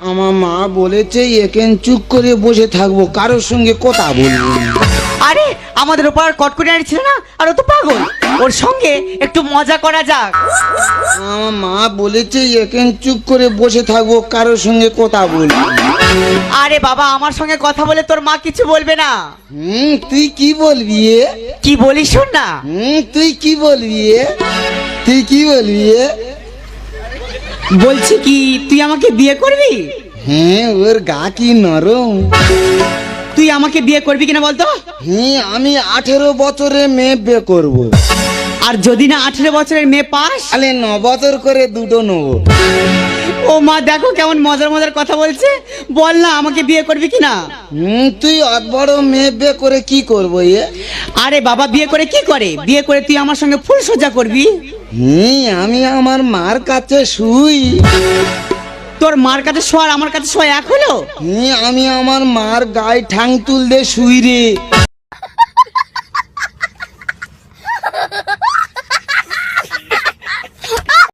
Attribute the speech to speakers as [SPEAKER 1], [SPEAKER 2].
[SPEAKER 1] আমার মা বলেছে এখানে চুপ করে বসে থাকবো, কারোর সঙ্গে কথা বলবো না।
[SPEAKER 2] আরে আমাদের ওপার কটকটিয়ারি ছিল না, আর ও তো পাগল, ওর সঙ্গে একটু মজা করা যাক।
[SPEAKER 1] আমার মা বলেছে এখানে চুপ করে বসে থাকবো, কারোর সঙ্গে কথা বলবো না।
[SPEAKER 2] আরে বাবা, আমার সঙ্গে কথা বলে তোর মা কিছু বলবে না।
[SPEAKER 1] তুই কি বলবি এ?
[SPEAKER 2] কি বলিস শোন না।
[SPEAKER 1] তুই কি বলবি এ? তুই কি বলবি এ?
[SPEAKER 2] বলছি কি, তুই আমাকে বিয়ে করবি?
[SPEAKER 1] হ্যাঁ, ওর গা কি নরম।
[SPEAKER 2] তুই আমাকে বিয়ে করবি কিনা বলতো?
[SPEAKER 1] হ্যাঁ, আমি 18 বছরের মেয়ে বিয়ে করবো।
[SPEAKER 2] আর যদি না 18 বছরের মেয়ে পাস,
[SPEAKER 1] তাহলে 9 বছর করে দুটো নেবো।
[SPEAKER 2] ও মা দেখো কেমন মজার মজার কথা বলছে। বল না আমাকে বিয়ে করবি কিনা?
[SPEAKER 1] তুই অত বড় মেয়ে বিয়ে করে কি করবো এ?
[SPEAKER 2] আরে বাবা, বিয়ে করে কি করে? বিয়ে করে তুই আমার সঙ্গে ফুল সজ্জা করবি।
[SPEAKER 1] আমি আমার মার কাছে শুই।
[SPEAKER 2] তোর মার কাছে শোয়া আর আমার কাছে শোয়া এক হলো?
[SPEAKER 1] আমি আমার মার গায়ে ঠাং তুলতে শুই রে।